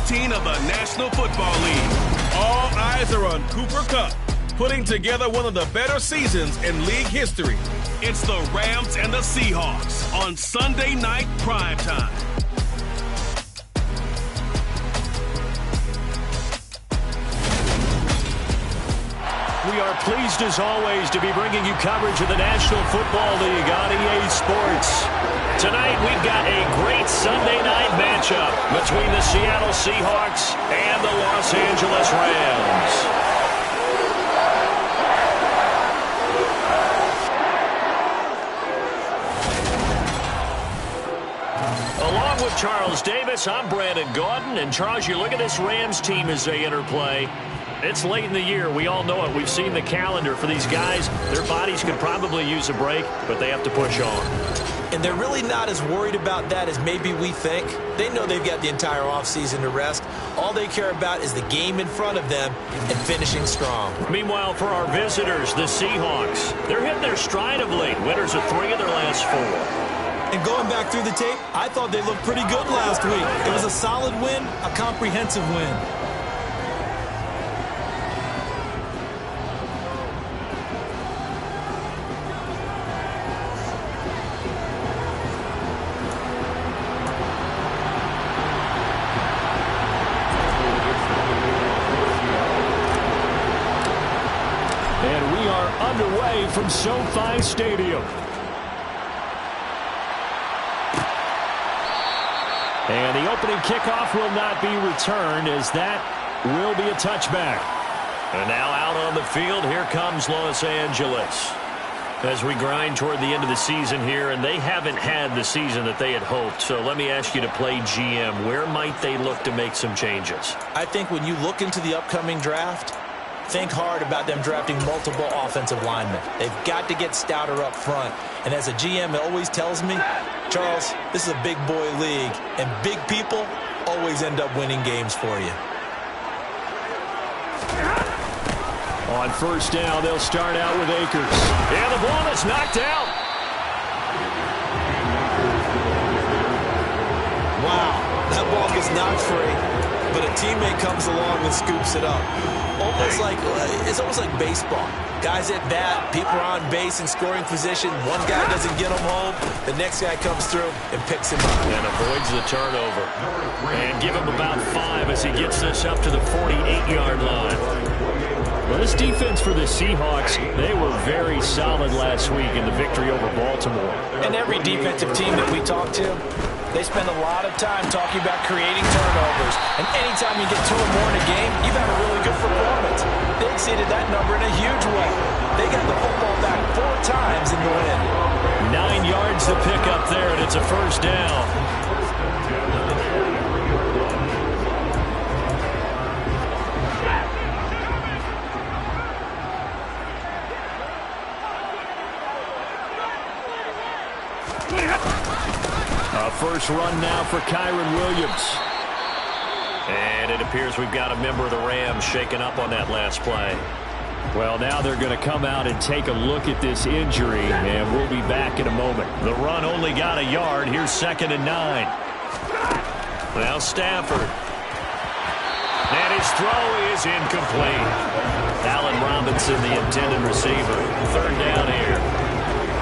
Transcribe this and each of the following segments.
15 of the National Football League. All eyes are on Cooper Kupp, putting together one of the better seasons in league history. It's the Rams and the Seahawks on Sunday Night Primetime. We are pleased, as always, to be bringing you coverage of the National Football League on EA Sports. Tonight, we've got a great Sunday night matchup between the Seattle Seahawks and the Los Angeles Rams. Along with Charles Davis, I'm Brandon Gaudin. And Charles, you look at this Rams team as they enter play. It's late in the year. We all know it. We've seen the calendar for these guys. Their bodies could probably use a break, but they have to push on. And they're really not as worried about that as maybe we think. They know they've got the entire offseason to rest. All they care about is the game in front of them and finishing strong. Meanwhile, for our visitors, the Seahawks, they're hitting their stride of late. Winners of 3 of their last 4. And going back through the tape, I thought they looked pretty good last week. It was a solid win, a comprehensive win. And we are underway from SoFi Stadium. And the opening kickoff will not be returned, as that will be a touchback. And now out on the field, here comes Los Angeles. As we grind toward the end of the season here, and they haven't had the season that they had hoped. So let me ask you to play GM. Where might they look to make some changes? I think when you look into the upcoming draft, think hard about them drafting multiple offensive linemen. They've got to get stouter up front. And as a GM, it always tells me, Charles, this is a big boy league, and big people always end up winning games for you. On first down, they'll start out with Akers. And the ball is knocked out. Wow, that ball gets knocked free, but a teammate comes along and scoops it up. It's almost like baseball. Guys at bat, people are on base in scoring position. One guy doesn't get him home. The next guy comes through and picks him up. And avoids the turnover. And give him about 5 as he gets this up to the 48-yard line. Well, this defense for the Seahawks, they were very solid last week in the victory over Baltimore. And every defensive team that we talk to, they spend a lot of time talking about creating turnovers. And anytime you get 2 or more in a game, you've had a really good performance. They exceeded that number in a huge way. They got the football back 4 times in the win. 9 yards to pick up there, and it's a first down. First run now for Kyren Williams. And it appears we've got a member of the Rams shaken up on that last play. Well, now they're going to come out and take a look at this injury, and we'll be back in a moment. The run only got a yard. Here's 2nd and 9. Now Stafford. And his throw is incomplete. Allen Robinson, the intended receiver. 3rd down here.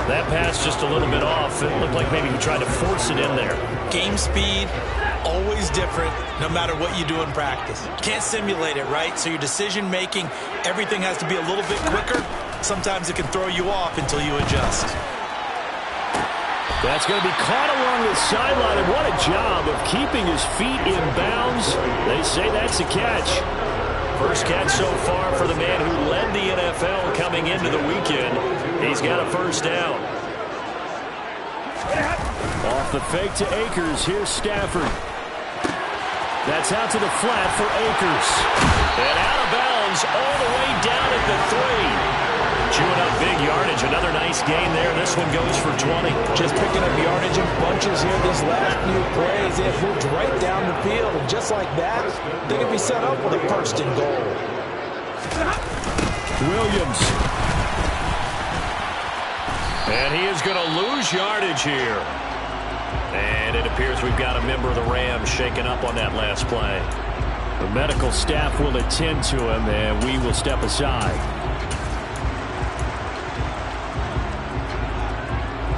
That pass just a little bit off. It looked like maybe he tried to force it in there. Game speed, always different, no matter what you do in practice. Can't simulate it, right? So your decision-making, everything has to be a little bit quicker. Sometimes it can throw you off until you adjust. That's going to be caught along the sideline, and what a job of keeping his feet in bounds. They say that's a catch. First catch so far for the man who led the NFL coming into the weekend. He's got a first down. Off the fake to Akers. Here's Stafford. That's out to the flat for Akers. And out of bounds all the way down at the 3. Chewing up big yardage. Another nice gain there. This one goes for 20. Just picking up yardage in bunches here these last few plays. They have moved right down the field. And just like that, they can be set up with a first and goal. Williams. And he is going to lose yardage here. And it appears we've got a member of the Rams shaken up on that last play. The medical staff will attend to him, and we will step aside.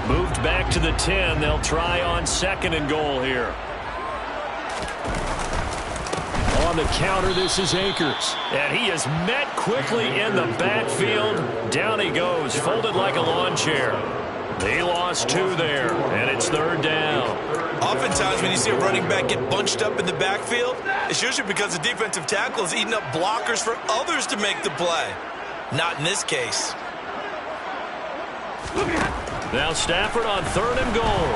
Moved back to the 10. They'll try on 2nd and goal here. On the counter, this is Akers. And he is met quickly in the backfield. Down he goes, folded like a lawn chair. He lost 2 there, and it's 3rd down. Oftentimes when you see a running back get bunched up in the backfield, it's usually because the defensive tackle is eating up blockers for others to make the play. Not in this case. Now Stafford on 3rd and goal.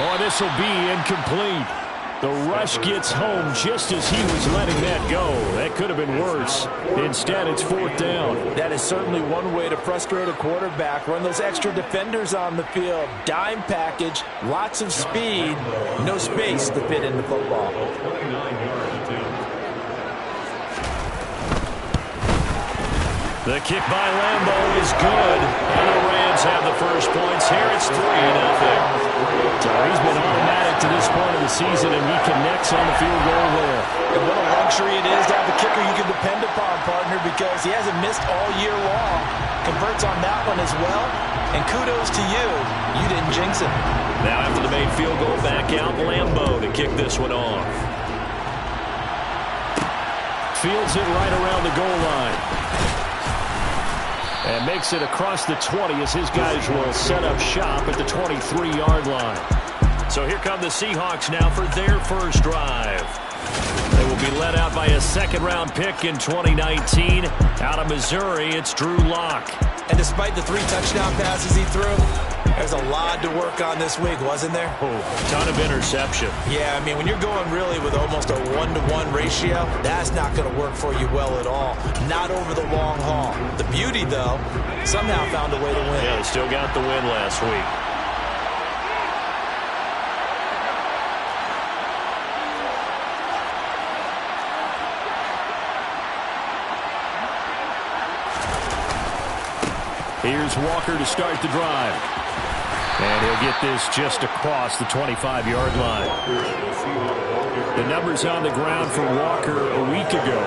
Oh, this will be incomplete. The rush gets home just as he was letting that go. That could have been worse. Instead, it's 4th down. That is certainly one way to frustrate a quarterback. Run those extra defenders on the field. Dime package, lots of speed, no space to fit in the football. The kick by Lambo is good. And the Rams have the first points here. It's 3-0. So he's been automatic to this point of the season, and he connects on the field goal there. And what a luxury it is to have a kicker you can depend upon, partner, because he hasn't missed all year long. Converts on that one as well. And kudos to you. You didn't jinx him. Now after the made field goal, back out Lambo to kick this one off. Fields it right around the goal line. And makes it across the 20 as his guys will set up shop at the 23-yard line. So here come the Seahawks now for their first drive. They will be led out by a second-round pick in 2019. Out of Missouri, it's Drew Lock. And despite the 3 touchdown passes he threw, there's a lot to work on this week, wasn't there? Oh, ton of interception. Yeah, I mean, when you're going really with almost a 1-to-1 ratio, that's not going to work for you well at all. Not over the long haul. The beauty, though, somehow found a way to win. Yeah, they still got the win last week. Here's Walker to start the drive. And he'll get this just across the 25-yard line. The numbers on the ground for Walker a week ago.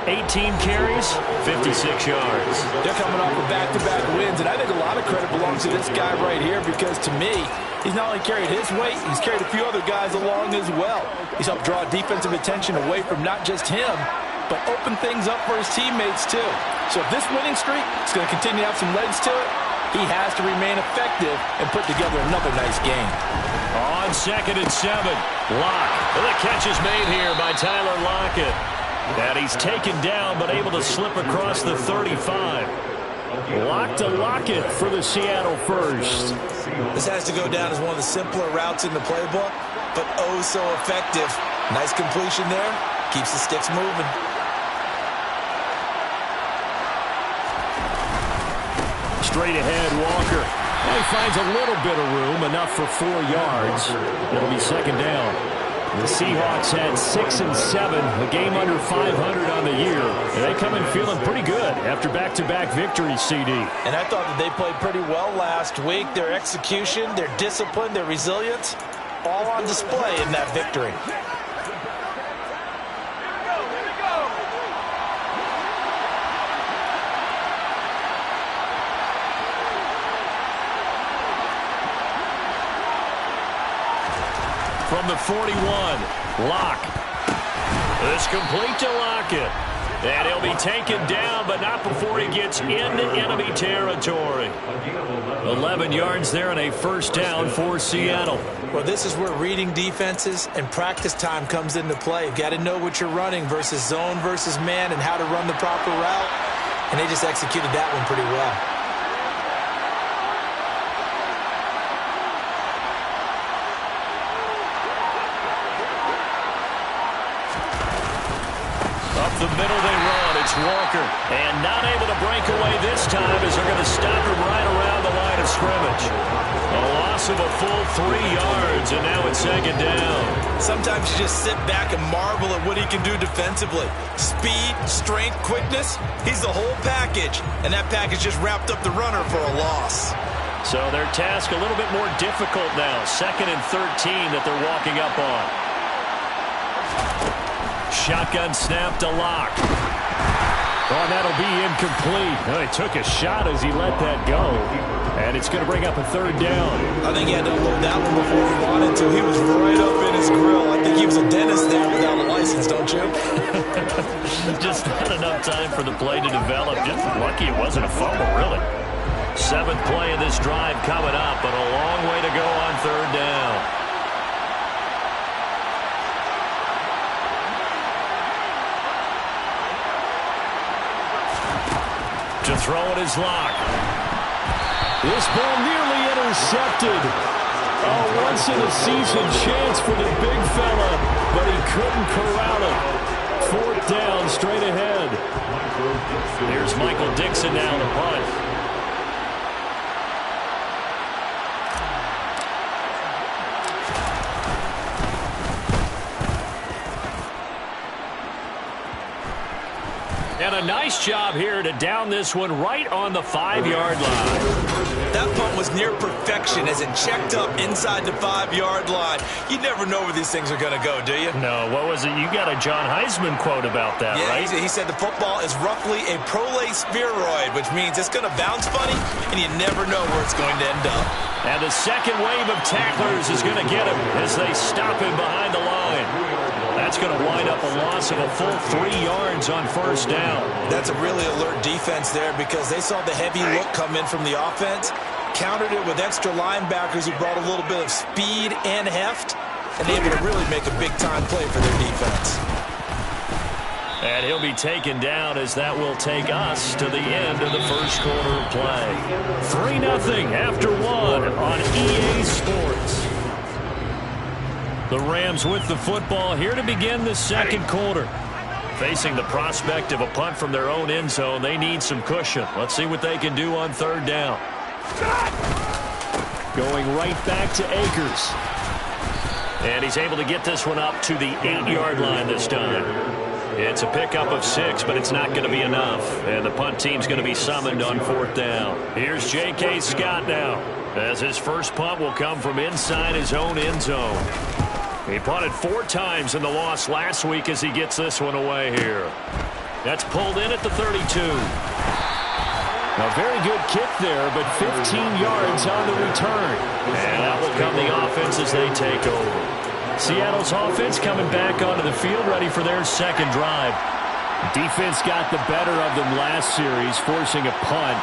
18 carries, 56 yards. They're coming off of back-to-back wins, and I think a lot of credit belongs to this guy right here because, to me, he's not only carried his weight, he's carried a few other guys along as well. He's helped draw defensive attention away from not just him, but open things up for his teammates, too. So if this winning streak is going to continue to have some legs to it, he has to remain effective and put together another nice game. On 2nd and 7, Lock. The catch is made here by Tyler Lockett. And he's taken down but able to slip across the 35. Lock to Lockett for the Seattle first. This has to go down as one of the simpler routes in the playbook, but oh so effective. Nice completion there. Keeps the sticks moving. Straight ahead, Walker. And he finds a little bit of room, enough for 4 yards. It'll be 2nd down. The Seahawks had 6 and 7, a game under 500 on the year. And they come in feeling pretty good after back-to-back victories, CD. And I thought that they played pretty well last week. Their execution, their discipline, their resilience, all on display in that victory. From the 41, Lock. It's complete to Lockett. And he'll be taken down, but not before he gets into enemy territory. 11 yards there and a first down for Seattle. Well, this is where reading defenses and practice time comes into play. You've got to know what you're running versus zone versus man and how to run the proper route. And they just executed that one pretty well. The middle they run. It's Walker. And not able to break away this time as they're going to stop him right around the line of scrimmage. A loss of a full 3 yards, and now it's 2nd down. Sometimes you just sit back and marvel at what he can do defensively. Speed, strength, quickness. He's the whole package. And that package just wrapped up the runner for a loss. So their task a little bit more difficult now. 2nd and 13 that they're walking up on. shotgun snap to Locke. Oh, and that'll be incomplete. Well, he took a shot as he let that go. And it's going to bring up a third down. I think he had to unload that one before he wanted to. He was right up in his grill. I think he was a dentist there without a license, don't you? Just not enough time for the play to develop. Just lucky it wasn't a fumble, really. 7th play of this drive coming up, but a long way to go on third down. To throw it is Locke. This ball nearly intercepted. A once-in-a-season chance for the big fella, but he couldn't corral it. 4th down, straight ahead. Here's Michael Dixon now to punt. And a nice job here to down this one right on the 5-yard line. That punt was near perfection as it checked up inside the 5-yard line. You never know where these things are going to go, do you? No, what was it? You got a John Heisman quote about that, yeah, right? He said the football is roughly a prolate spheroid, which means it's going to bounce funny, and you never know where it's going to end up. And the second wave of tacklers is going to get him as they stop him behind the line. That's going to wind up a loss of a full 3 yards on 1st down. That's a really alert defense there because they saw the heavy look come in from the offense, countered it with extra linebackers who brought a little bit of speed and heft, and able to really make a big-time play for their defense. And he'll be taken down as that will take us to the end of the first quarter of play. 3-0 after 1 on EA Sports. The Rams with the football here to begin the second quarter. Facing the prospect of a punt from their own end zone, they need some cushion. Let's see what they can do on 3rd down. Going right back to Akers. And he's able to get this one up to the 8-yard line this time. It's a pickup of 6, but it's not going to be enough. And the punt team's going to be summoned on 4th down. Here's J.K. Scott now, as his first punt will come from inside his own end zone. He punted 4 times in the loss last week as he gets this one away here. That's pulled in at the 32. A very good kick there, but 15 yards on the return. And out will come the offense as they take over. Seattle's offense coming back onto the field, ready for their second drive. Defense got the better of them last series, forcing a punt.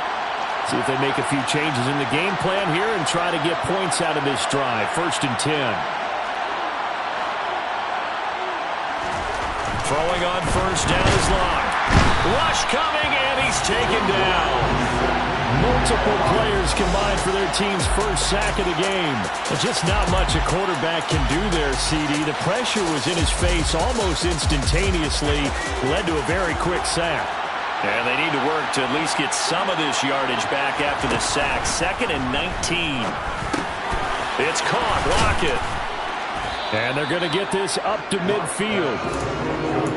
See if they make a few changes in the game plan here and try to get points out of this drive. 1st and 10. Throwing on 1st down is Locke. Rush coming, and he's taken down. Multiple players combined for their team's first sack of the game. Just not much a quarterback can do there, CD. The pressure was in his face almost instantaneously. Led to a very quick sack. And they need to work to at least get some of this yardage back after the sack. 2nd and 19. It's caught. Lockett. And they're going to get this up to midfield.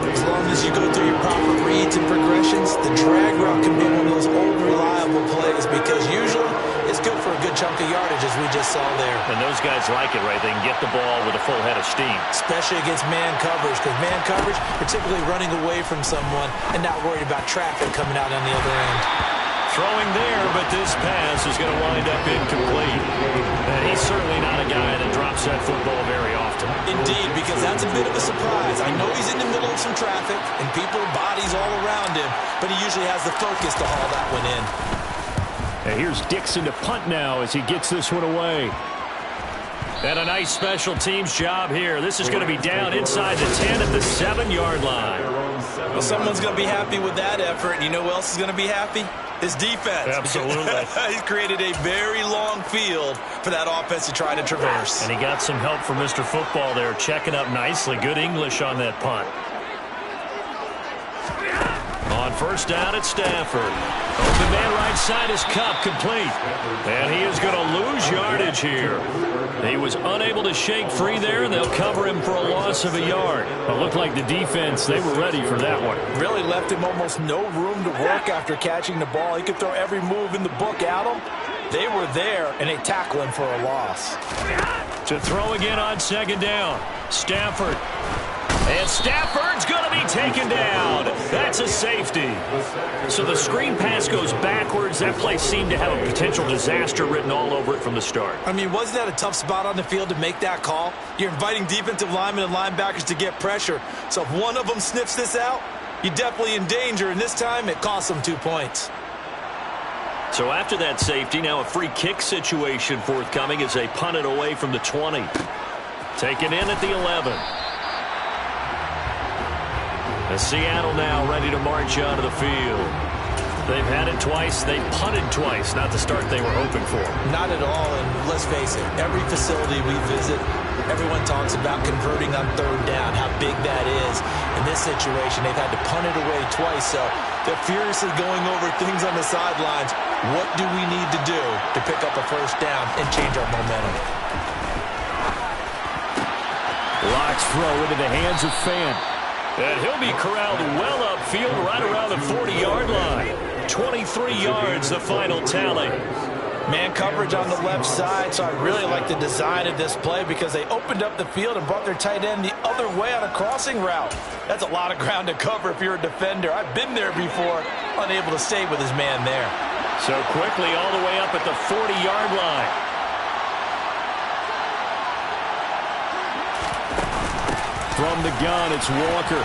As long as you go through your proper reads and progressions, the drag route can be one of those old reliable plays because usually it's good for a good chunk of yardage as we just saw there. And those guys like it, right? They can get the ball with a full head of steam. Especially against man coverage because man coverage, you're typically running away from someone and not worried about traffic coming out on the other end. Throwing there, but this pass is going to wind up incomplete. And he's certainly not a guy that drops that football very often. Indeed, because that's a bit of a surprise. I know he's in the middle of some traffic and people, bodies all around him, but he usually has the focus to haul that one in. And here's Dixon to punt now as he gets this one away. And a nice special teams job here. This is going to be down inside the 10 at the 7-yard line. Well, someone's going to be happy with that effort. And you know who else is going to be happy? His defense. Absolutely. He's created a very long field for that offense to try to traverse. And he got some help from Mr. Football there, checking up nicely. Good English on that punt. On 1st down at Stafford. Open man right side is Cup, complete. And he is going to lose yardage here. He was unable to shake free there, and they'll cover him for a loss of a yard. It looked like the defense, they were ready for that one. Really left him almost no room to work after catching the ball. He could throw every move in the book at him. They were there, and they tackle him for a loss. To throw again on 2nd down. Stafford. And Stafford's going to be taken down. That's a safety. So the screen pass goes backwards. That play seemed to have a potential disaster written all over it from the start. I mean, wasn't that a tough spot on the field to make that call? You're inviting defensive linemen and linebackers to get pressure. So if one of them sniffs this out, you're definitely in danger. And this time, it cost them 2 points. So after that safety, now a free kick situation forthcoming as they punt it away from the 20. Taken in at the 11. As Seattle now ready to march onto the field. They've had it twice. They've punted twice. Not the start they were hoping for. Not at all, and let's face it, every facility we visit, everyone talks about converting on third down, how big that is. In this situation, they've had to punt it away twice, so they're furiously going over things on the sidelines. What do we need to do to pick up a first down and change our momentum? Locks throw into the hands of Fan. And he'll be corralled well upfield right around the 40-yard line. 23 yards, the final tally. Man coverage on the left side, so I really like the design of this play because they opened up the field and brought their tight end the other way on a crossing route. That's a lot of ground to cover if you're a defender. I've been there before, unable to stay with his man there. So quickly all the way up at the 40-yard line. From the gun, it's Walker.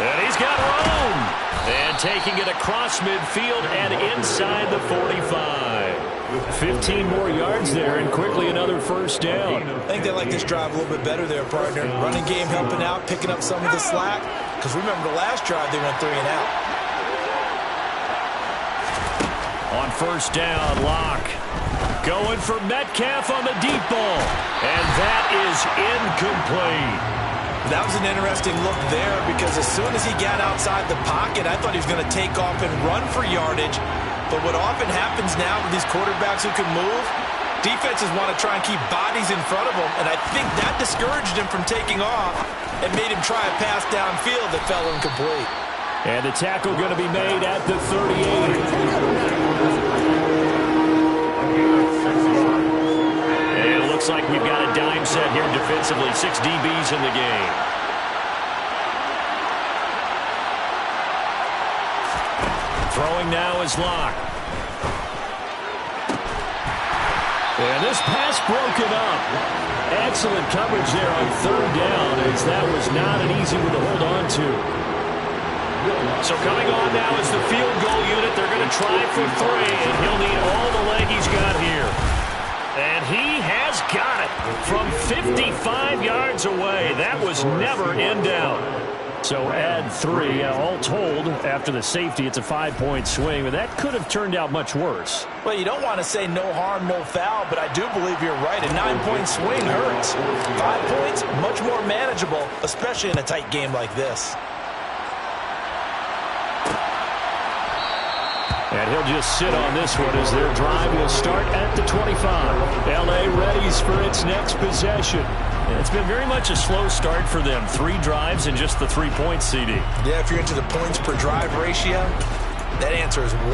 And he's got room. And taking it across midfield and inside the 45. 15 more yards there and quickly another first down. I think they like this drive a little bit better there, partner. Running game helping out, picking up some of the slack. Because remember the last drive, they went 3 and out. On first down, Locke. Going for Metcalf on the deep ball. And that is incomplete. That was an interesting look there because as soon as he got outside the pocket, I thought he was going to take off and run for yardage. But what often happens now with these quarterbacks who can move, defenses want to try and keep bodies in front of them, and I think that discouraged him from taking off and made him try a pass downfield that fell incomplete. And the tackle going to be made at the 38. Looks like we've got a dime set here defensively. 6 DBs in the game. Throwing now is Locke. And this pass broken up. Excellent coverage there on third down as that was not an easy one to hold on to. So coming on now is the field goal unit. They're going to try for 3, and he'll need all the leg he's got here. And he has got it from 55 yards away. That was never in doubt. So add 3. All told, after the safety, it's a 5-point swing. But that could have turned out much worse. Well, you don't want to say no harm, no foul, but I do believe you're right. A 9-point swing hurts. 5 points, much more manageable, especially in a tight game like this. And he'll just sit on this one as their drive will start at the 25. L.A. readies for its next possession. And it's been very much a slow start for them. 3 drives and just the 3 points, CD. Yeah, if you're into the points per drive ratio, that answer is 1.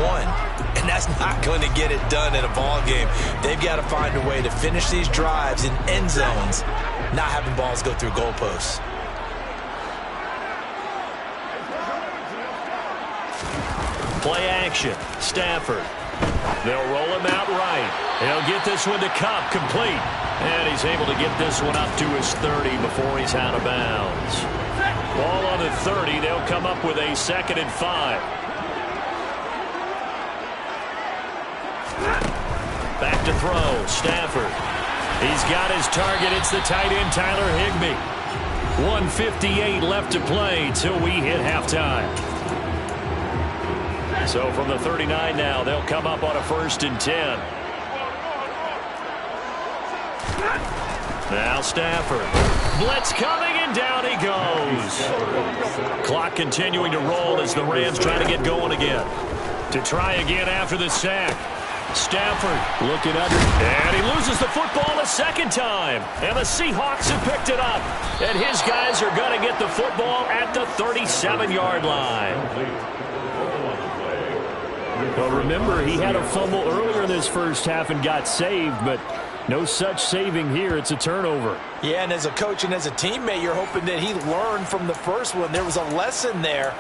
And that's not going to get it done in a ball game. They've got to find a way to finish these drives in end zones, not having balls go through goalposts. Play action. Stafford. They'll roll him out right. He'll get this one to Kupp, complete. And he's able to get this one up to his 30 before he's out of bounds. Ball on the 30. They'll come up with a 2nd and 5. Back to throw. Stafford. He's got his target. It's the tight end, Tyler Higbee. 1:58 left to play till we hit halftime. So from the 39 now, they'll come up on a 1st and 10. Now Stafford. Blitz coming, and down he goes. Clock continuing to roll as the Rams try to get going again. To try again after the sack. Stafford looking under, and he loses the football a 2nd time. And the Seahawks have picked it up. And his guys are going to get the football at the 37-yard line. Well, remember, he had a fumble earlier in this first half and got saved, but No such saving here. It's a turnover. Yeah, and as a coach and as a teammate, you're hoping that he learned from the first one. There was a lesson there,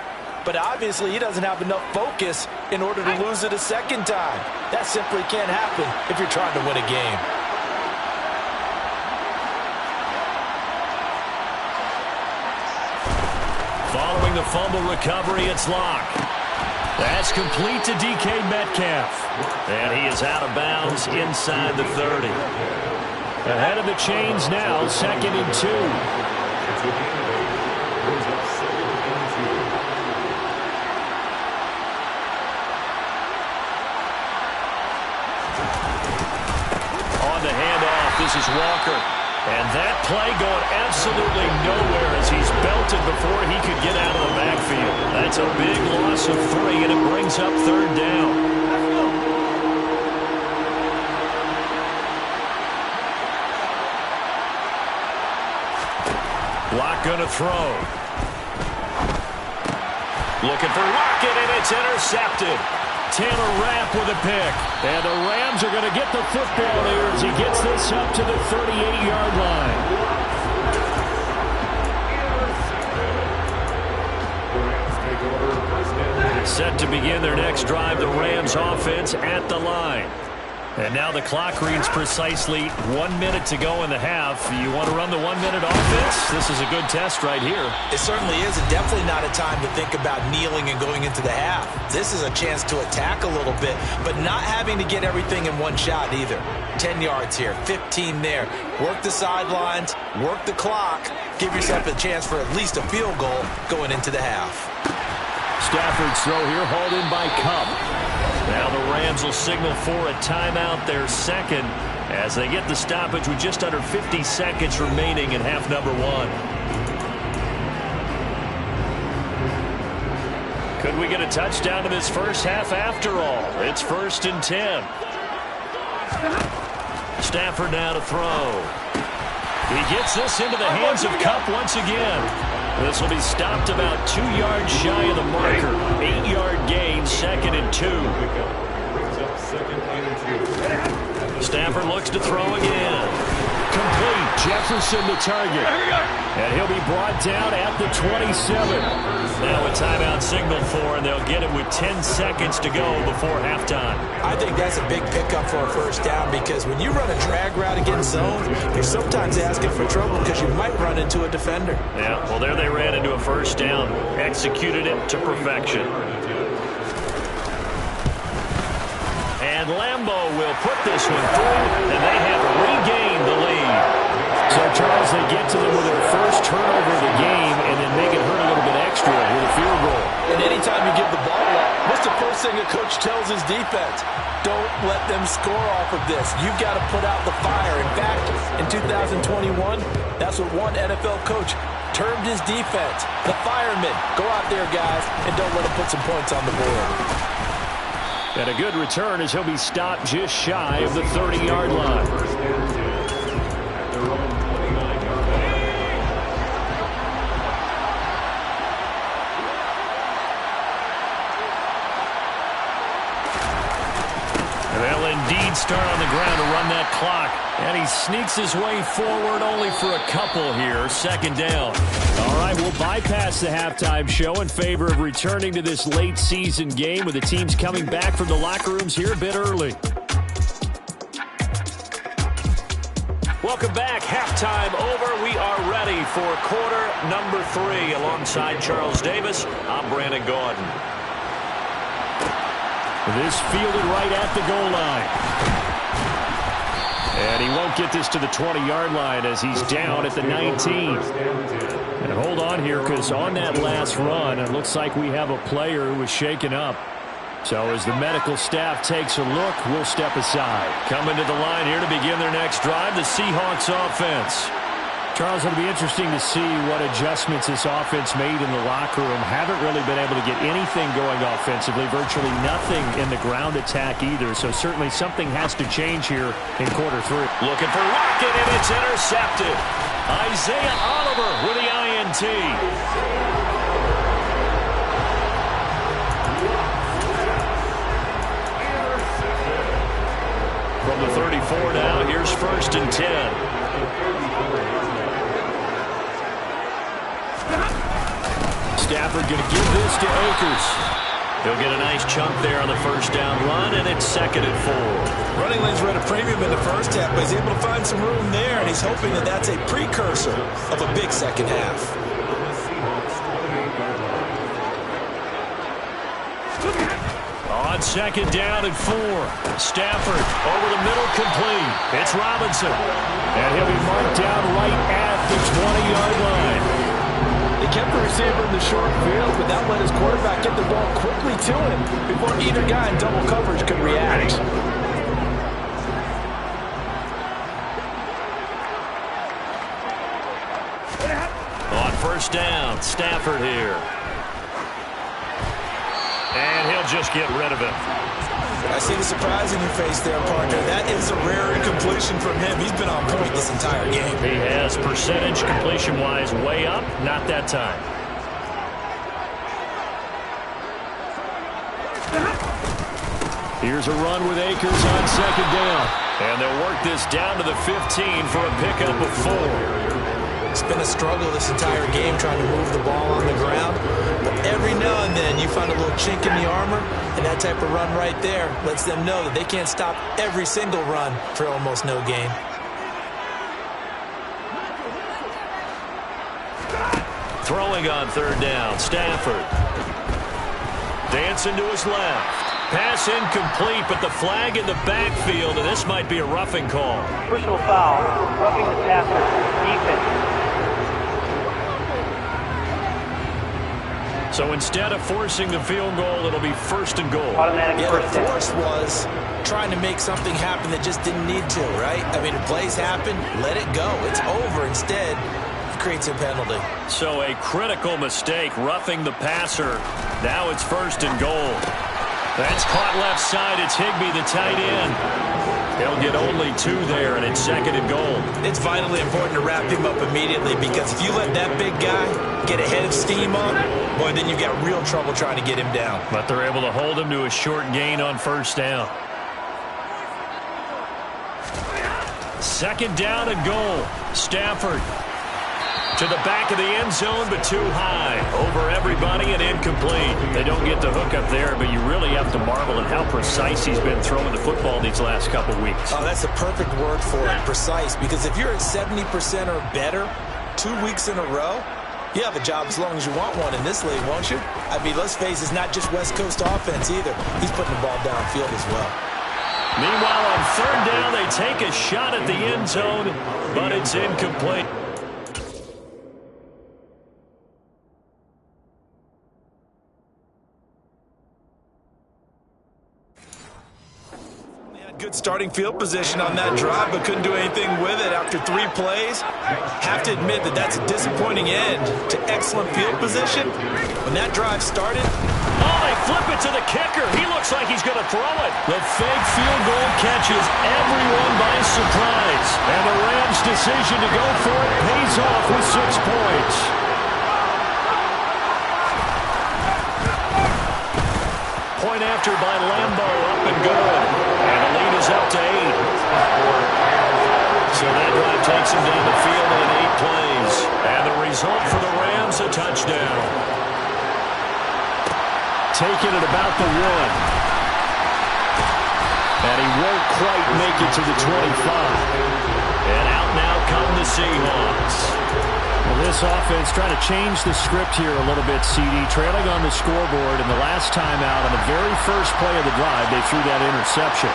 but obviously he doesn't have enough focus in order to lose it a second time. That simply can't happen if you're trying to win a game. Following the fumble recovery, it's Locke. That's complete to DK Metcalf. And he is out of bounds inside the 30. Ahead of the chains now, 2nd and 2. On the handoff, this is Walker. And that play going absolutely nowhere as he's belted before he could get out of the backfield. That's a big loss of 3, and it brings up 3rd down. Locke going to throw. Looking for Lockett, and it's intercepted. Taylor Rapp with a pick. And the Rams are going to get the football here as he gets this up to the 38-yard line. Set to begin their next drive, the Rams offense at the line. And now the clock reads precisely 1 minute to go in the half. You want to run the 1 minute offense? This is a good test right here. It certainly is, and definitely not a time to think about kneeling and going into the half. This is a chance to attack a little bit, but not having to get everything in one shot either. 10 yards here, 15 there. Work the sidelines, work the clock. Give yourself a chance for at least a field goal going into the half. Stafford's throw here, hauled in by Cup. Now the Rams will signal for a timeout, their second, as they get the stoppage with just under 50 seconds remaining in half number 1. Could we get a touchdown in this first half after all? It's 1st and 10. Stafford now to throw. He gets this into the hands of Cup once again. This will be stopped about 2 yards shy of the marker. 8-yard gain, 2nd and 2. Stafford looks to throw again. Complete. Jefferson the target. And he'll be brought down at the 27. Now a timeout signal for, and they'll get it with 10 seconds to go before halftime. I think that's a big pickup for a first down, because when you run a drag route against zone, you're sometimes asking for trouble because you might run into a defender. Yeah, well, there they ran into a first down. Executed it to perfection. And Lambeau will put this one through, and they have regained the lead. So, Charles, they get to them with their first turnover of the game and then make it hurt a little bit extra with a field goal. And anytime you give the ball up, what's the first thing a coach tells his defense? Don't let them score off of this. You've got to put out the fire. In fact, in 2021, that's what one NFL coach termed his defense. The firemen. Go out there, guys, and don't let them put some points on the board. And a good return as he'll be stopped just shy of the 30-yard line. They'll indeed start on the ground to run that clock. And he sneaks his way forward only for a couple here. 2nd down. All right, we'll bypass the halftime show in favor of returning to this late season game with the teams coming back from the locker rooms here a bit early. Welcome back. Halftime over. We are ready for quarter number 3. Alongside Charles Davis, I'm Brandon Gordon. This fielded right at the goal line. And he won't get this to the 20-yard line as he's down at the 19. And hold on here, because on that last run, it looks like we have a player who was shaken up. So as the medical staff takes a look, we'll step aside. Coming to the line here to begin their next drive, the Seahawks offense. Charles, it'll be interesting to see what adjustments this offense made in the locker room. Haven't really been able to get anything going offensively, virtually nothing in the ground attack either. So certainly something has to change here in quarter 3. Looking for Lockett, and it's intercepted. Isaiah Oliver with the INT. From the 34 now, here's 1st 1st and 10. Stafford going to give this to Akers. He'll get a nice chunk there on the first down run, and it's 2nd and 4. Running lanes were at a premium in the first half, but he's able to find some room there, and he's hoping that that's a precursor of a big second half. On 2nd down and 4. Stafford over the middle, complete. It's Robinson. And he'll be marked down right at the 20-yard line. He kept the receiver in the short field, but that let his quarterback get the ball quickly to him before either guy in double coverage could react. On 1st down, Stafford here. And he'll just get rid of it. I see the surprise in your face there, partner. That is a rare incompletion from him. He's been on point this entire game. He has percentage completion-wise way up, not that time. Here's a run with Akers on 2nd down. And they'll work this down to the 15 for a pickup of 4. It's been a struggle this entire game trying to move the ball on the ground. But every now and then you find a little chink in the armor, and that type of run right there lets them know that they can't stop every single run for almost no gain. Throwing on 3rd down, Stafford. Dancing to his left. Pass incomplete, but the flag in the backfield, and this might be a roughing call. Personal foul, roughing the passer, defense. So instead of forcing the field goal, it'll be 1st and goal. Automatic Yeah, the first down. force was trying to make something happen that just didn't need to, right? I mean, if plays happen, let it go. It's over. Instead, it creates a penalty. So a critical mistake, roughing the passer. Now it's 1st and goal. That's caught left side. It's Higbee, the tight end. He'll get only 2 there, and it's 2nd and goal. It's vitally important to wrap him up immediately, because if you let that big guy get a head of steam up, boy, then you've got real trouble trying to get him down. But they're able to hold him to a short gain on 1st down. 2nd down and goal. Stafford to the back of the end zone, but too high. Over everybody and incomplete. They don't get the hook up there, but you really have to marvel at how precise he's been throwing the football these last couple weeks. Oh, that's the perfect word for it, precise. Because if you're at 70% or better 2 weeks in a row, you have a job as long as you want one in this league, won't you? I mean, let's face it, it's not just West Coast offense either. He's putting the ball downfield as well. Meanwhile, on 3rd down, they take a shot at the end zone, but it's incomplete. Good starting field position on that drive, but couldn't do anything with it after 3 plays. Have to admit that that's a disappointing end to excellent field position. When that drive started, oh, they flip it to the kicker. He looks like he's going to throw it. The fake field goal catches everyone by surprise. And the Rams' decision to go for it pays off with 6 points. Point after by Lambo, up and good. And the lead is up to 8. So that drive takes him down the field in 8 plays. And the result for the Rams, a touchdown. Taking it about the 1. And he won't quite make it to the 25. And out now come the Seahawks. Well, this offense trying to change the script here a little bit, CD. Trailing on the scoreboard, and the last time out on the very first play of the drive, they threw that interception.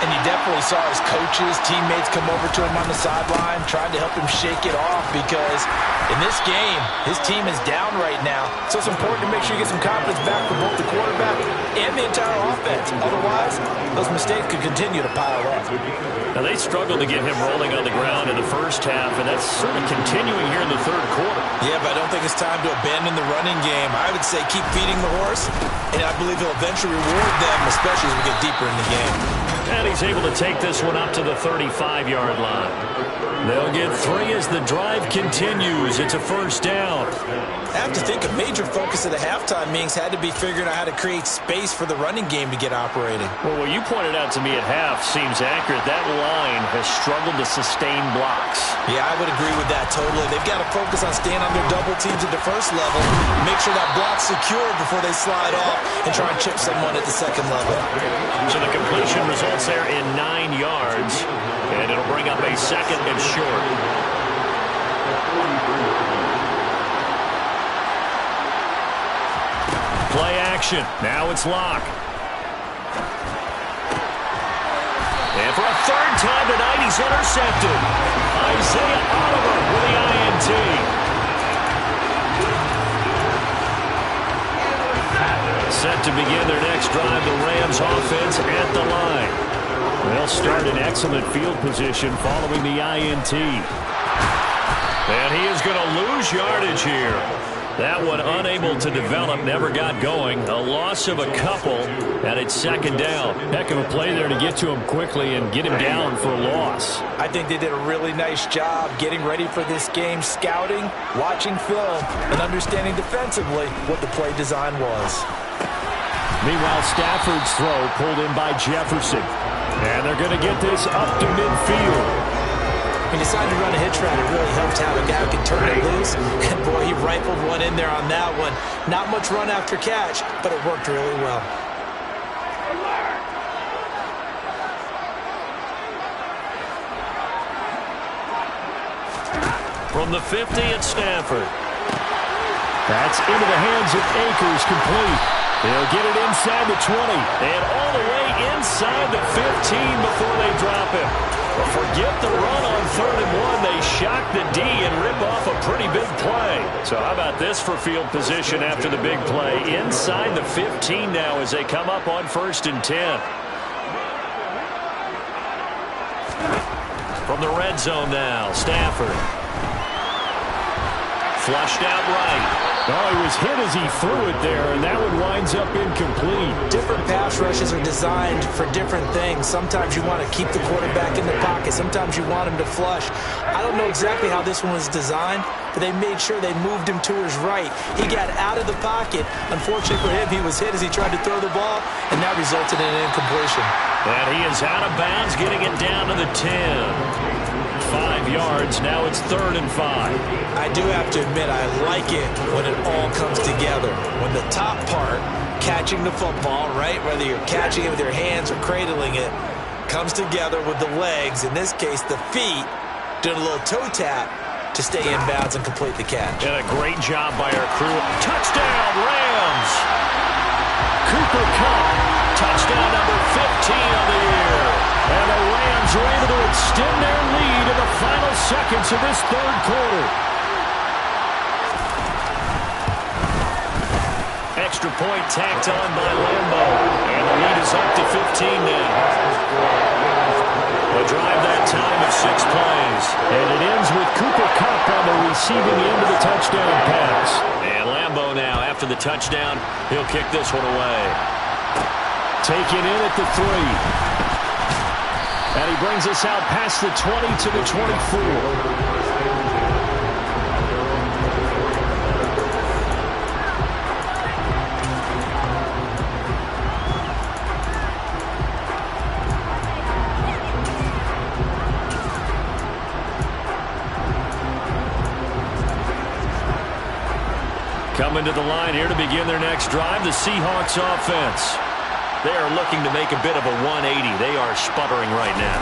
and you definitely saw his coaches, teammates come over to him on the sideline, trying to help him shake it off, because in this game, his team is down right now. So it's important to make sure you get some confidence back for both the quarterback and the entire offense. Otherwise, those mistakes could continue to pile up. Now, they struggled to get him rolling on the ground in the first half, and that's sort of continuing here in the third quarter. Yeah, but I don't think it's time to abandon the running game. I would say keep feeding the horse, and I believe he'll eventually reward them, especially as we get deeper in the game. And he's able to take this one up to the 35-yard line. They'll get 3 as the drive continues. It's a first down. I have to think a major focus of the halftime meetings had to be figuring out how to create space for the running game to get operating. Well, what you pointed out to me at half seems accurate. That line has struggled to sustain blocks. Yeah, I would agree with that totally. They've got to focus on staying on their double teams at the first level, make sure that block's secure before they slide off and try and chip someone at the second level. So the completion results there in 9 yards, and it'll bring up a second and short. Play action. Now it's Locke. And for a third time tonight, he's intercepted. Isaiah Oliver with the INT. Set to begin their next drive, the Rams offense at the line. They'll start in excellent field position following the INT. And he is going to lose yardage here. That one unable to develop, never got going. A loss of a couple, and it's second down. Heck of a play there to get to him quickly and get him down for a loss. I think they did a really nice job getting ready for this game, scouting, watching film, and understanding defensively what the play design was. Meanwhile, Stafford's throw pulled in by Jefferson. And they're going to get this up to midfield. He decided to run a hitch route. It really helped have a guy who can turn it loose. And, boy, he rifled one in there on that one. Not much run after catch, but it worked really well. From the 50 at Stafford. That's into the hands of Akers, complete. They'll get it inside the 20. And all the way inside the 15 before they drop him. But forget the run on 3rd and 1. They shock the D and rip off a pretty big play. So how about this for field position after the big play? Inside the 15 now as they come up on 1st and 10. From the red zone now, Stafford. Flushed out right. Oh, he was hit as he threw it there, and that one winds up incomplete. Different pass rushes are designed for different things. Sometimes you want to keep the quarterback in the pocket. Sometimes you want him to flush. I don't know exactly how this one was designed, but they made sure they moved him to his right. He got out of the pocket. Unfortunately for him, he was hit as he tried to throw the ball, and that resulted in an incompletion. And he is out of bounds, getting it down to the 10. 5 yards. Now it's 3rd and 5. I do have to admit, I like it when it all comes together. When the top part, catching the football, right, whether you're catching it with your hands or cradling it, comes together with the legs, in this case the feet, doing a little toe tap to stay in bounds and complete the catch. And a great job by our crew. Touchdown, Rams! Cooper Kupp, touchdown number 15 of the year. And the Rams are able to extend their lead in the final seconds of this 3rd quarter. Extra point tacked on by Lambo. And the lead is up to 15 now. A drive that time of 6 plays. And it ends with Cooper Kupp on the receiving end of the touchdown pass. And Lambo now, after the touchdown, he'll kick this one away. Taken in at the 3. And he brings us out past the 20 to the 24. Coming to the line here to begin their next drive, the Seahawks offense. They are looking to make a bit of a 180. They are sputtering right now.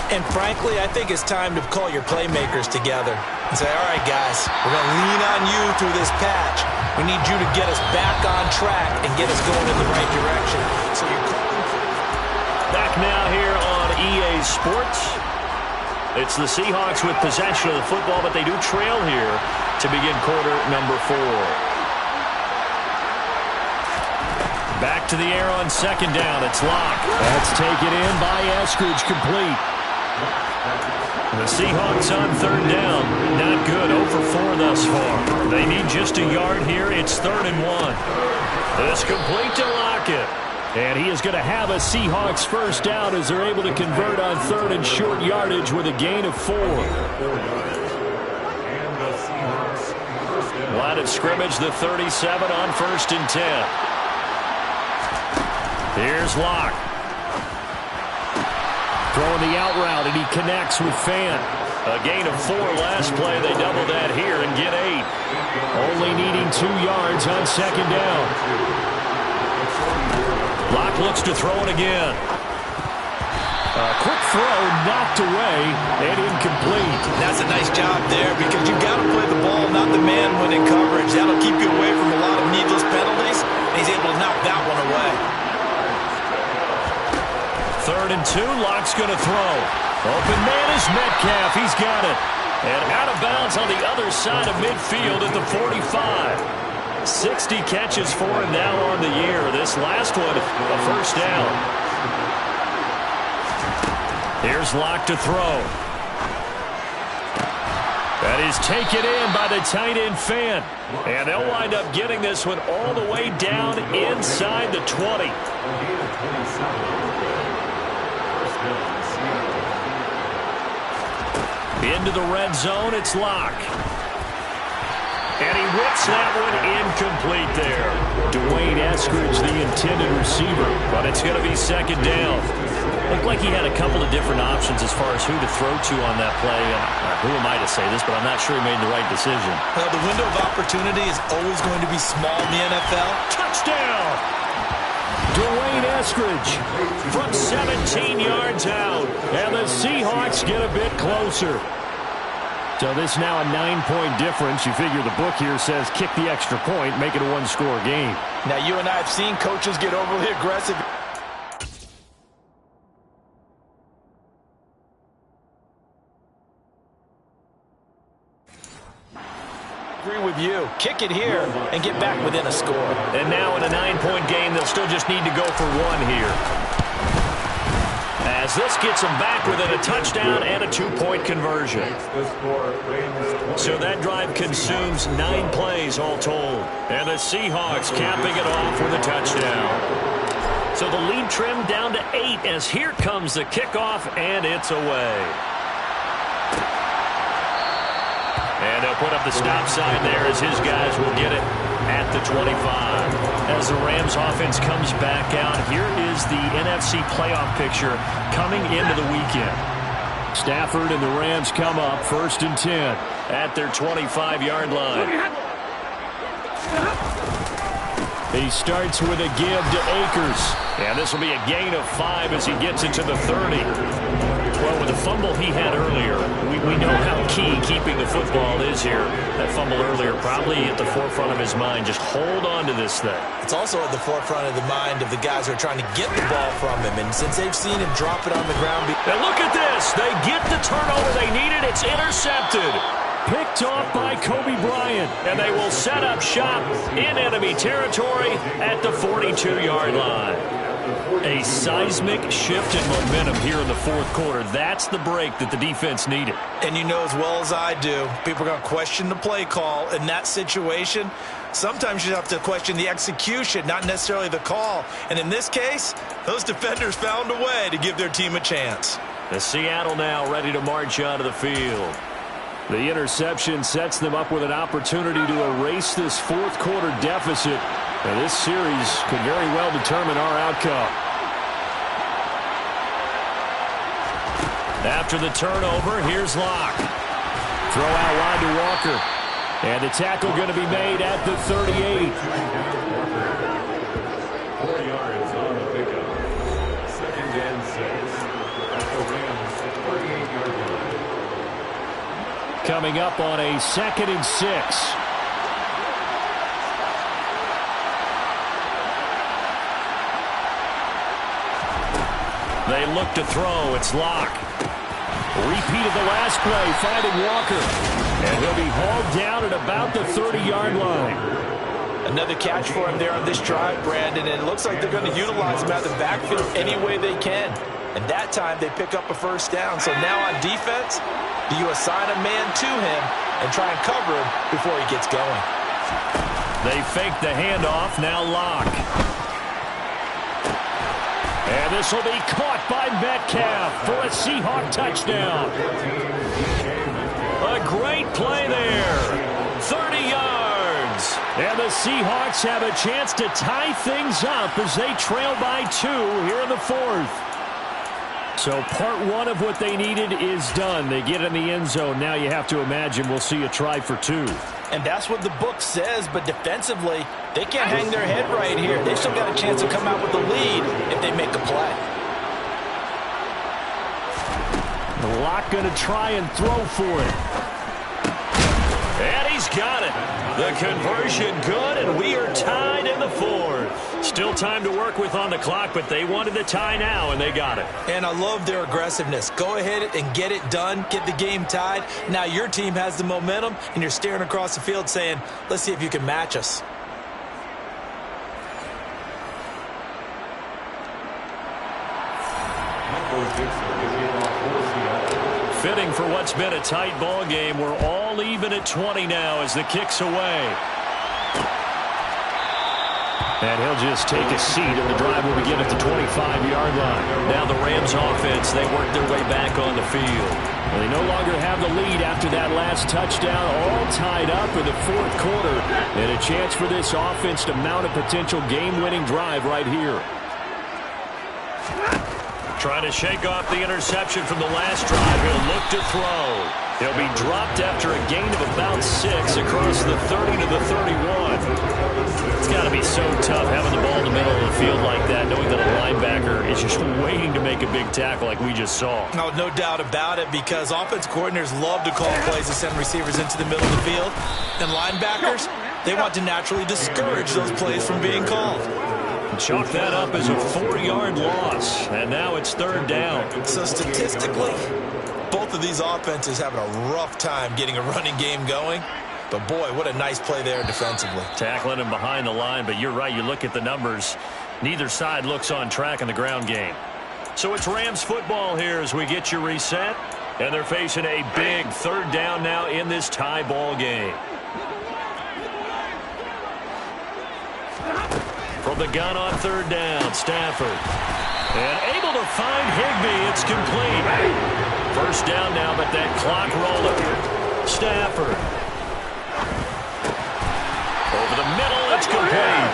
And frankly, I think it's time to call your playmakers together and say, all right, guys, we're going to lean on you through this patch. We need you to get us back on track and get us going in the right direction. So you're back now here on EA Sports. It's the Seahawks with possession of the football, but they do trail here to begin quarter number 4. Back to the air on 2nd down. It's Locke. That's taken in by Eskridge, complete. The Seahawks on 3rd down. Not good. 0 for 4 thus far. They need just a yard here. It's 3rd and 1. It's complete to Lockett. And he is going to have a Seahawks first down as they're able to convert on 3rd and short yardage with a gain of 4. Line of scrimmage, the 37 on 1st and 10. Here's Locke. Throwing the out route, and he connects with Fan. A gain of 4 last play. They double that here and get 8. Only needing 2 yards on 2nd down. Locke looks to throw it again. A quick throw knocked away and incomplete. That's a nice job there because you've got to play the ball, not the man when in coverage. That'll keep you away from a lot of needless penalties. And he's able to knock that one away. 3rd and 2, Locke's going to throw. Open man is Metcalf. He's got it. And out of bounds on the other side of midfield at the 45. 60 catches for him now on the year. This last one, a first down. Here's Locke to throw. That is taken in by the tight end Fan. And they'll wind up getting this one all the way down inside the 20. Into the red zone, it's Locke. And he whips that one incomplete there. Dwayne Eskridge, the intended receiver, but it's going to be 2nd down. Looked like he had a couple of different options as far as who to throw to on that play. And who am I to say this, but I'm not sure he made the right decision. Well, the window of opportunity is always going to be small in the NFL. Touchdown! Dwayne Eskridge from 17 yards out. And the Seahawks get a bit closer. So this now a 9-point difference. You figure the book here says kick the extra point, make it a 1-score game. Now, you and I have seen coaches get overly aggressive. Agree with you. Kick it here and get back within a score. And now in a 9-point game, they'll still just need to go for 1 here. As this gets them back within a touchdown and a 2-point conversion. So that drive consumes 9 plays all told. And the Seahawks capping it off with a touchdown. So the lead trimmed down to 8 as here comes the kickoff, and it's away. And they'll put up the stop sign there as his guys will get it at the 25. As the Rams offense comes back out, here is the NFC playoff picture coming into the weekend. Stafford and the Rams come up 1st and 10 at their 25-yard line. He starts with a give to Akers. And this will be a gain of 5 as he gets it to the 30. Well, with the fumble he had earlier, we know how key keeping the football is here. That fumble earlier probably at the forefront of his mind. Just hold on to this thing. It's also at the forefront of the mind of the guys who are trying to get the ball from him. And since they've seen him drop it on the ground. And look at this. They get the turnover they needed. It's intercepted. Picked off by Kobe Bryant. And they will set up shop in enemy territory at the 42-yard line. A seismic shift in momentum here in the 4th quarter. That's the break that the defense needed. And you know as well as I do, people are going to question the play call in that situation. Sometimes you have to question the execution, not necessarily the call. And in this case, those defenders found a way to give their team a chance. The Seattle now ready to march onto the field. The interception sets them up with an opportunity to erase this 4th quarter deficit. And this series could very well determine our outcome. After the turnover, here's Locke. Throw out wide to Walker. And the tackle going to be made at the 38. 4 yards on the pickup. 2nd and 6. At the Rams' 38-yard line. Coming up on a 2nd and 6. They look to throw. It's Locke. Repeat of the last play, finding Walker. And he'll be hauled down at about the 30-yard line. Another catch for him there on this drive, Brandon, and it looks like they're going to utilize him out of the backfield any way they can. And that time they pick up a first down. So now on defense, do you assign a man to him and try and cover him before he gets going? They fake the handoff. Now Locke. And this will be caught by Metcalf for a Seahawk touchdown. A great play there. 30 yards. And the Seahawks have a chance to tie things up as they trail by 2 here in the 4th. So part 1 of what they needed is done. They get in the end zone. Now you have to imagine we'll see a try for 2. And that's what the book says, but defensively, they can't hang their head right here. They've still got a chance to come out with the lead if they make a play. The Lock going to try and throw for it. And he's got it. The conversion good, and we are tied in the 4th. Still time to work with on the clock, but they wanted the tie now, and they got it. And I love their aggressiveness. Go ahead and get it done. Get the game tied. Now your team has the momentum, and you're staring across the field saying, let's see if you can match us. Fitting for what's been a tight ball game. We're all even at 20 now as the kick's away. And he'll just take a seat, and the drive will begin at the 25-yard line. Now the Rams offense, they work their way back on the field. Well, they no longer have the lead after that last touchdown, all tied up in the 4th quarter. And a chance for this offense to mount a potential game-winning drive right here. Trying to shake off the interception from the last drive. He'll look to throw. He'll be dropped after a gain of about 6 across the 30 to the 31. It's got to be so tough having the ball in the middle of the field like that, knowing that a linebacker is just waiting to make a big tackle like we just saw. No doubt about it, because offense coordinators love to call plays to send receivers into the middle of the field. And linebackers, they want to naturally discourage those plays from being called. Chalk that up as a 4-yard loss, and now it's 3rd down. So statistically, both of these offenses having a rough time getting a running game going. But boy, what a nice play there defensively. Tackling him behind the line, but you're right, you look at the numbers. Neither side looks on track in the ground game. So it's Rams football here as we get you reset. And they're facing a big 3rd down now in this tie ball game. From the gun on 3rd down, Stafford. And able to find Higbee. It's complete. 1st down now, but that clock rolling. Stafford. Over the middle, it's complete.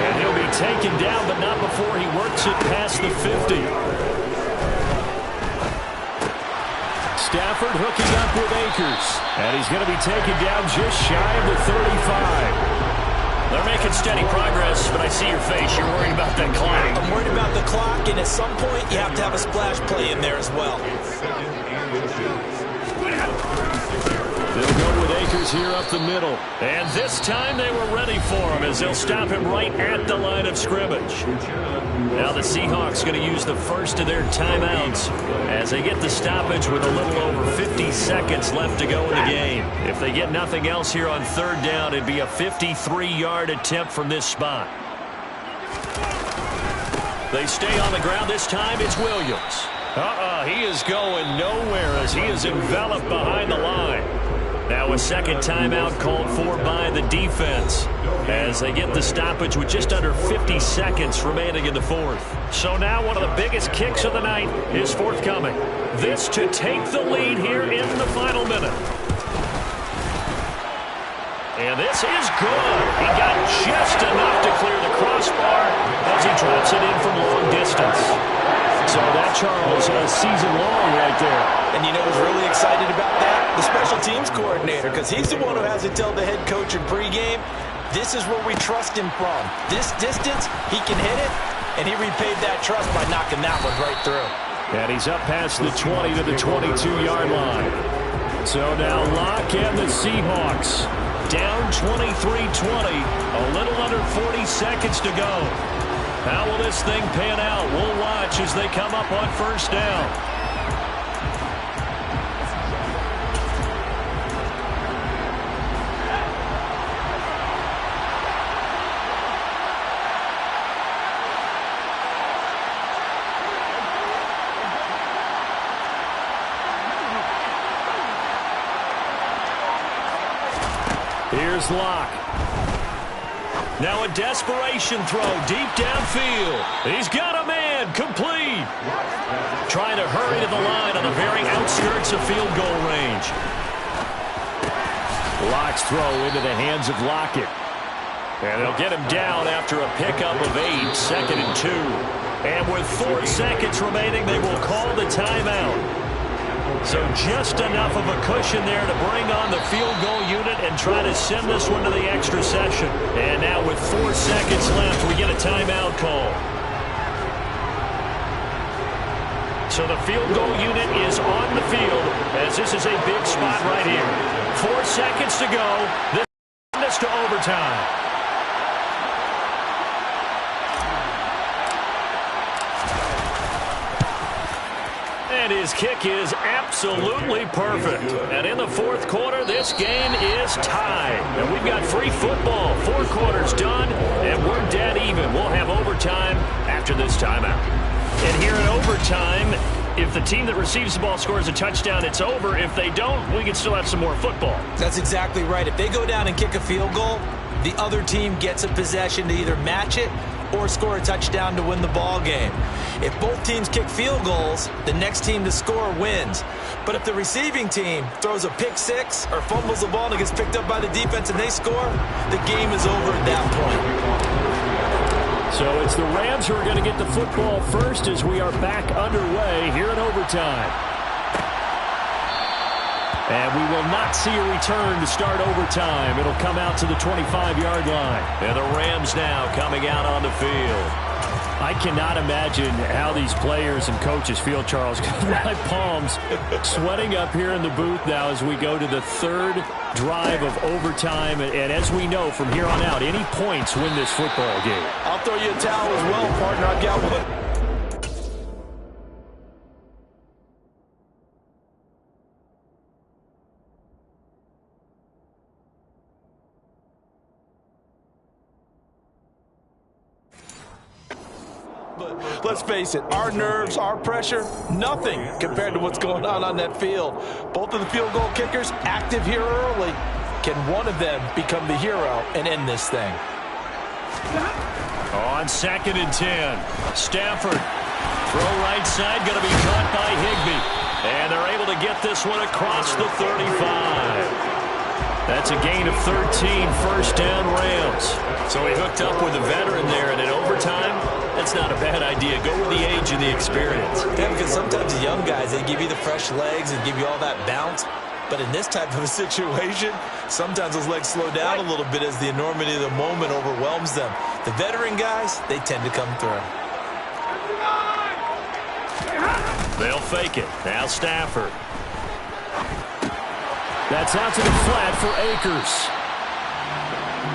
And he'll be taken down, but not before he works it past the 50. Stafford hooking up with Akers. And he's going to be taken down just shy of the 35. They're making steady progress, but I see your face. You're worried about that clock. I'm worried about the clock, and at some point, you have to have a splash play in there as well. They'll go with Akers here up the middle. And this time they were ready for him as they'll stop him right at the line of scrimmage. Now the Seahawks going to use the first of their timeouts as they get the stoppage with a little over 50 seconds left to go in the game. If they get nothing else here on 3rd down, it'd be a 53-yard attempt from this spot. They stay on the ground. This time it's Williams. He is going nowhere as he is enveloped behind the line. Now a second timeout called for by the defense as they get the stoppage with just under 50 seconds remaining in the 4th. So now one of the biggest kicks of the night is forthcoming. This to take the lead here in the final minute. And this is good. He got just enough to clear the crossbar as he drops it in from long distance. So that, Charles, a season long right there. And you know who's really excited about that? The special teams coordinator, because he's the one who has to tell the head coach in pregame, this is where we trust him from. This distance, he can hit it, and he repaid that trust by knocking that one right through. And he's up past the 20 to the 22-yard line. So now Locke and the Seahawks down 23-20, a little under 40 seconds to go. How will this thing pan out? We'll watch as they come up on 1st down. Here's Locke. Now a desperation throw deep downfield. He's got a man, complete. Trying to hurry to the line on the very outskirts of field goal range. Locke's throw into the hands of Lockett. And they'll get him down after a pickup of 8, 2nd and 2. And with 4 seconds remaining, they will call the timeout. So just enough of a cushion there to bring on the field goal unit and try to send this one to the extra session. And now with 4 seconds left, we get a timeout call. So the field goal unit is on the field as this is a big spot right here. 4 seconds to go. This is to overtime. And his kick is absolutely perfect. And in the 4th quarter, this game is tied. And we've got free football. 4 quarters done, and we're dead even. We'll have overtime after this timeout. And here in overtime, if the team that receives the ball scores a touchdown, it's over. If they don't, we can still have some more football. That's exactly right. If they go down and kick a field goal, the other team gets a possession to either match it or score a touchdown to win the ball game. If both teams kick field goals, the next team to score wins. But if the receiving team throws a pick 6 or fumbles the ball and it gets picked up by the defense and they score, the game is over at that point. So it's the Rams who are going to get the football first as we are back underway here in overtime. And we will not see a return to start overtime. It'll come out to the 25-yard line. And the Rams now coming out on the field. I cannot imagine how these players and coaches feel, Charles. My palms sweating up here in the booth now as we go to the 3rd drive of overtime. And as we know, from here on out, any points win this football game. I'll throw you a towel as well, partner. I've got one. But let's face it, our nerves, our pressure, nothing compared to what's going on that field. Both of the field goal kickers active here early. Can one of them become the hero and end this thing? On 2nd and 10, Stafford. Throw right side, going to be caught by Higbee. And they're able to get this one across the 35. That's a gain of 13, 1st down Rams. So he hooked up with a veteran there, and in overtime, that's not a bad idea. Go with the age and the experience. Yeah, because sometimes the young guys, they give you the fresh legs and give you all that bounce. But in this type of a situation, sometimes those legs slow down a little bit as the enormity of the moment overwhelms them. The veteran guys, they tend to come through. They'll fake it. Now Stafford. That's out to the flat for Akers.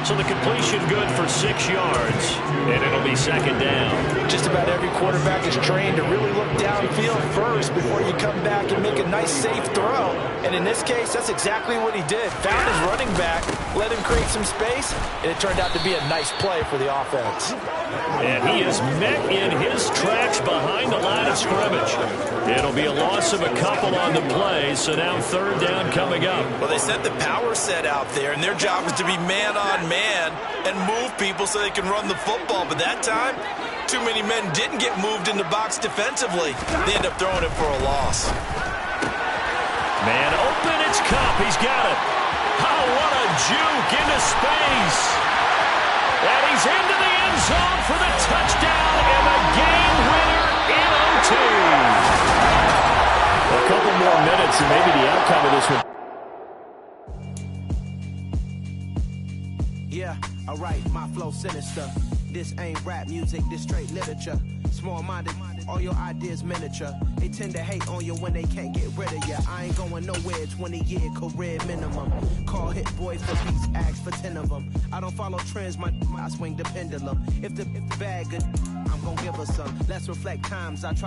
So the completion good for 6 yards, and it'll be 2nd down. Just about every quarterback is trained to really look downfield first before you come back and make a nice, safe throw. And in this case, that's exactly what he did. Found his running back, let him create some space, and it turned out to be a nice play for the offense. And he is met in his tracks behind the line of scrimmage. It'll be a loss of a couple on the play, so now 3rd down coming up. Well, they set the power set out there, and their job was to be man-on-man and move people so they can run the football. But that time, too many men didn't get moved in the box defensively. They end up throwing it for a loss. Man open, it's Kupp. He's got it. Oh, what a juke into space. And he's into the end zone for the touchdown and the game winner in OT. A couple more minutes and maybe the outcome of this one. Yeah, alright, my flow sinister. This ain't rap music, this straight literature. Small-minded, all your ideas miniature. They tend to hate on you when they can't get rid of you. I ain't going nowhere, 20-year career minimum. Call hit boys for beats, ask for 10 of them. I don't follow trends, I swing the pendulum. If the bag good, I'm gonna give her some. Let's reflect times I try.